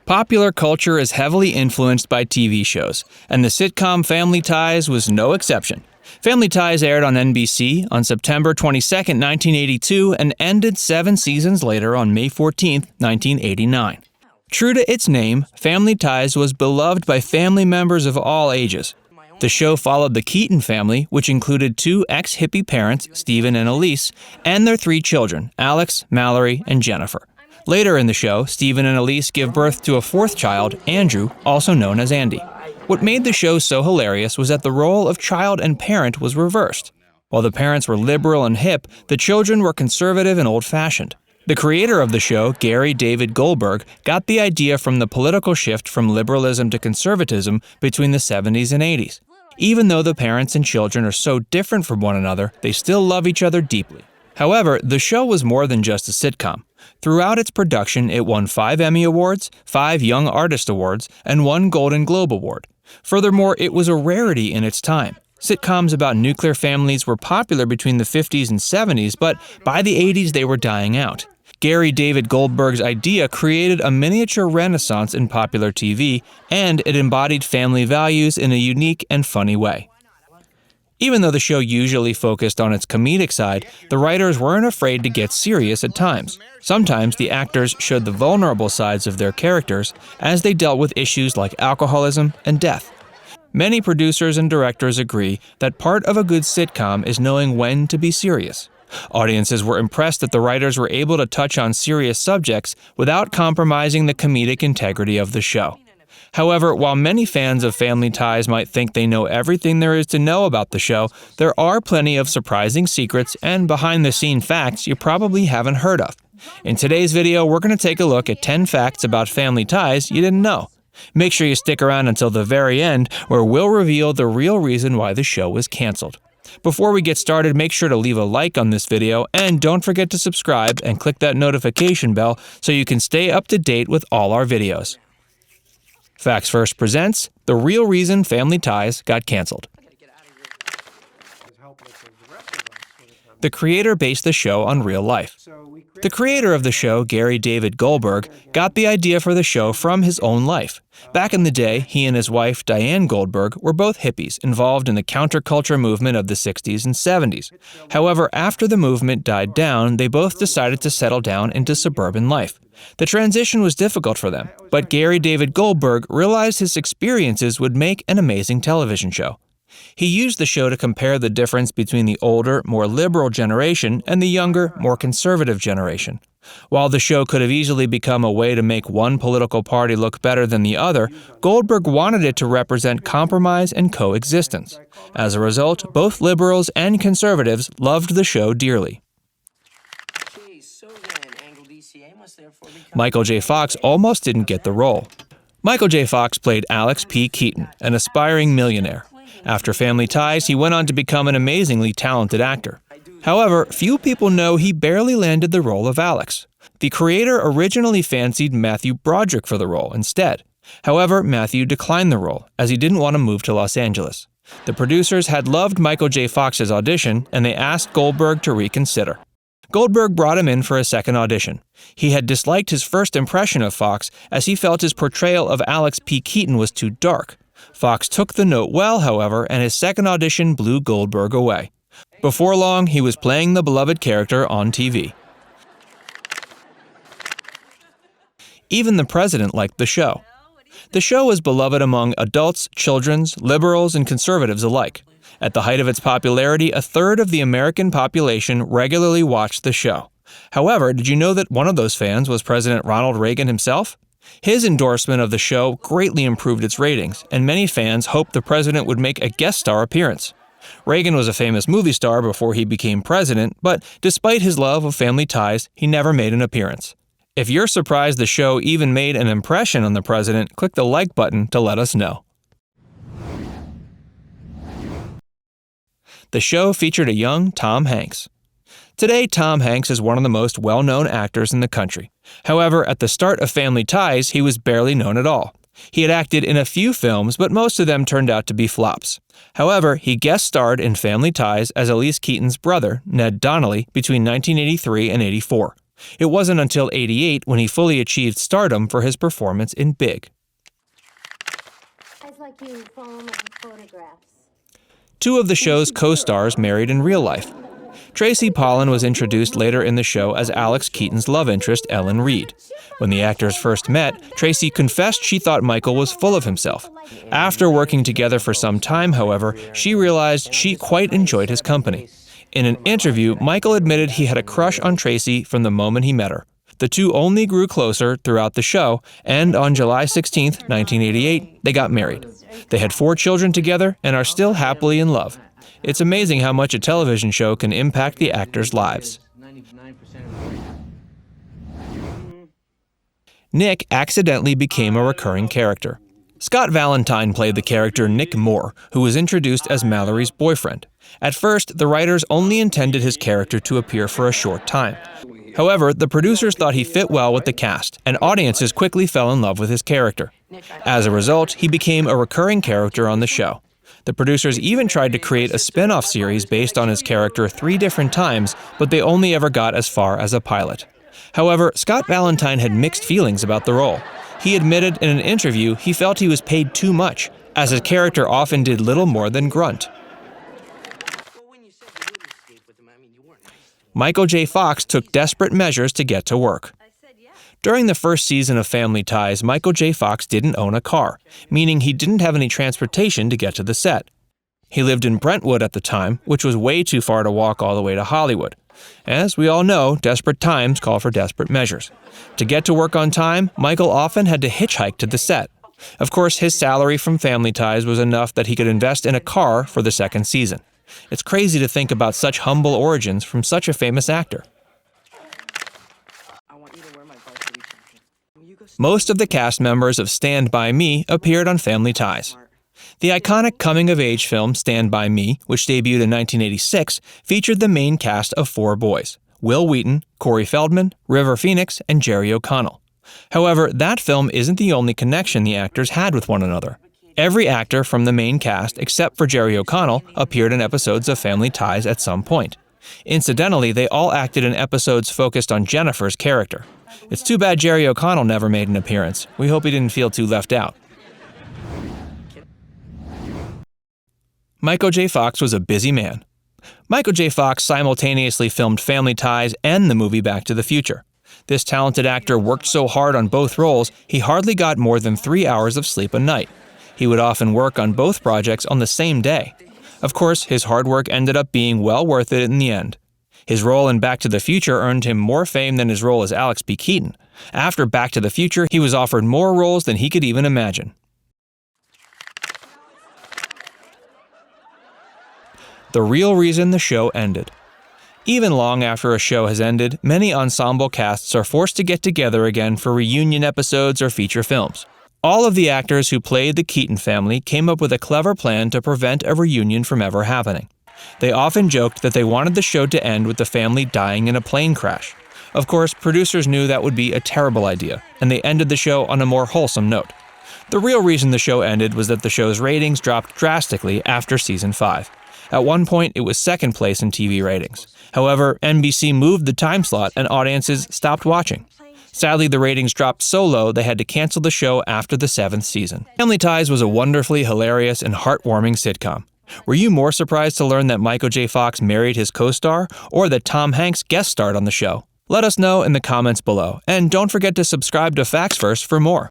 Popular culture is heavily influenced by TV shows, and the sitcom Family Ties was no exception. Family Ties aired on NBC on September 22, 1982, and ended 7 seasons later on May 14, 1989. True to its name, Family Ties was beloved by family members of all ages. The show followed the Keaton family, which included 2 ex-hippie parents, Stephen and Elyse, and their 3 children, Alex, Mallory, and Jennifer. Later in the show, Stephen and Elyse give birth to a 4th child, Andrew, also known as Andy. What made the show so hilarious was that the role of child and parent was reversed. While the parents were liberal and hip, the children were conservative and old-fashioned. The creator of the show, David Goldberg, got the idea from the political shift from liberalism to conservatism between the 70s and 80s. Even though the parents and children are so different from one another, they still love each other deeply. However, the show was more than just a sitcom. Throughout its production, it won 5 Emmy Awards, 5 Young Artist Awards, and 1 Golden Globe Award. Furthermore, it was a rarity in its time. Sitcoms about nuclear families were popular between the 50s and 70s, but by the 80s they were dying out. David Goldberg's idea created a miniature renaissance in popular TV, and it embodied family values in a unique and funny way. Even though the show usually focused on its comedic side, the writers weren't afraid to get serious at times. Sometimes the actors showed the vulnerable sides of their characters as they dealt with issues like alcoholism and death. Many producers and directors agree that part of a good sitcom is knowing when to be serious. Audiences were impressed that the writers were able to touch on serious subjects without compromising the comedic integrity of the show. However, while many fans of Family Ties might think they know everything there is to know about the show, there are plenty of surprising secrets and behind-the-scene facts you probably haven't heard of. In today's video, we're going to take a look at 10 facts about Family Ties you didn't know. Make sure you stick around until the very end, where we'll reveal the real reason why the show was canceled. Before we get started, make sure to leave a like on this video, and don't forget to subscribe and click that notification bell so you can stay up to date with all our videos. Facts First presents the real reason Family Ties got canceled. The creator based the show on real life. The creator of the show, David Goldberg, got the idea for the show from his own life. Back in the day, he and his wife, Diane Goldberg, were both hippies involved in the counterculture movement of the 60s and 70s. However, after the movement died down, they both decided to settle down into suburban life. The transition was difficult for them, but David Goldberg realized his experiences would make an amazing television show. He used the show to compare the difference between the older, more liberal generation and the younger, more conservative generation. While the show could have easily become a way to make one political party look better than the other, Goldberg wanted it to represent compromise and coexistence. As a result, both liberals and conservatives loved the show dearly. Michael J. Fox almost didn't get the role. Michael J. Fox played Alex P. Keaton, an aspiring millionaire. After Family Ties, he went on to become an amazingly talented actor. However, few people know he barely landed the role of Alex. The creator originally fancied Matthew Broderick for the role instead. However, Matthew declined the role, as he didn't want to move to Los Angeles. The producers had loved Michael J. Fox's audition, and they asked Goldberg to reconsider. Goldberg brought him in for a second audition. He had disliked his first impression of Fox, as he felt his portrayal of Alex P. Keaton was too dark. Fox took the note well, however, and his second audition blew Goldberg away. Before long, he was playing the beloved character on TV. Even the president liked the show. The show was beloved among adults, children, liberals, and conservatives alike. At the height of its popularity, 1/3 of the American population regularly watched the show. However, did you know that one of those fans was President Ronald Reagan himself? His endorsement of the show greatly improved its ratings, and many fans hoped the president would make a guest star appearance. Reagan was a famous movie star before he became president, but despite his love of Family Ties, he never made an appearance. If you're surprised the show even made an impression on the president, click the like button to let us know. The show featured a young Tom Hanks. Today, Tom Hanks is one of the most well-known actors in the country. However, at the start of Family Ties, he was barely known at all. He had acted in a few films, but most of them turned out to be flops. However, he guest starred in Family Ties as Elyse Keaton's brother, Ned Donnelly, between 1983 and 84. It wasn't until '88 when he fully achieved stardom for his performance in Big. I'd like you foam photographs. Two of the show's co-stars married in real life. Tracy Pollan was introduced later in the show as Alex Keaton's love interest, Ellen Reed. When the actors first met, Tracy confessed she thought Michael was full of himself. After working together for some time, however, she realized she quite enjoyed his company. In an interview, Michael admitted he had a crush on Tracy from the moment he met her. The two only grew closer throughout the show, and on July 16, 1988, they got married. They had 4 children together and are still happily in love. It's amazing how much a television show can impact the actors' lives. Nick accidentally became a recurring character. Scott Valentine played the character Nick Moore, who was introduced as Mallory's boyfriend. At first, the writers only intended his character to appear for a short time. However, the producers thought he fit well with the cast, and audiences quickly fell in love with his character. As a result, he became a recurring character on the show. The producers even tried to create a spin-off series based on his character 3 different times, but they only ever got as far as a pilot. However, Scott Valentine had mixed feelings about the role. He admitted in an interview he felt he was paid too much, as his character often did little more than grunt. Michael J. Fox took desperate measures to get to work. During the first season of Family Ties, Michael J. Fox didn't own a car, meaning he didn't have any transportation to get to the set. He lived in Brentwood at the time, which was way too far to walk all the way to Hollywood. As we all know, desperate times call for desperate measures. To get to work on time, Michael often had to hitchhike to the set. Of course, his salary from Family Ties was enough that he could invest in a car for the second season. It's crazy to think about such humble origins from such a famous actor. Most of the cast members of Stand By Me appeared on Family Ties. The iconic coming-of-age film Stand By Me, which debuted in 1986, featured the main cast of 4 boys: Will Wheaton, Corey Feldman, River Phoenix, and Jerry O'Connell. However, that film isn't the only connection the actors had with one another. Every actor from the main cast, except for Jerry O'Connell, appeared in episodes of Family Ties at some point. Incidentally, they all acted in episodes focused on Jennifer's character. It's too bad Jerry O'Connell never made an appearance. We hope he didn't feel too left out. Michael J. Fox was a busy man. Michael J. Fox simultaneously filmed Family Ties and the movie Back to the Future. This talented actor worked so hard on both roles, he hardly got more than 3 hours of sleep a night. He would often work on both projects on the same day. Of course, his hard work ended up being well worth it in the end. His role in Back to the Future earned him more fame than his role as Alex P. Keaton. After Back to the Future, he was offered more roles than he could even imagine. The real reason the show ended. Even long after a show has ended, many ensemble casts are forced to get together again for reunion episodes or feature films. All of the actors who played the Keaton family came up with a clever plan to prevent a reunion from ever happening. They often joked that they wanted the show to end with the family dying in a plane crash. Of course, producers knew that would be a terrible idea, and they ended the show on a more wholesome note. The real reason the show ended was that the show's ratings dropped drastically after season 5. At one point, it was second place in TV ratings. However, NBC moved the time slot and audiences stopped watching. Sadly, the ratings dropped so low they had to cancel the show after the 7th season. Family Ties was a wonderfully hilarious and heartwarming sitcom. Were you more surprised to learn that Michael J. Fox married his co-star, or that Tom Hanks guest starred on the show? Let us know in the comments below, and don't forget to subscribe to Facts First for more.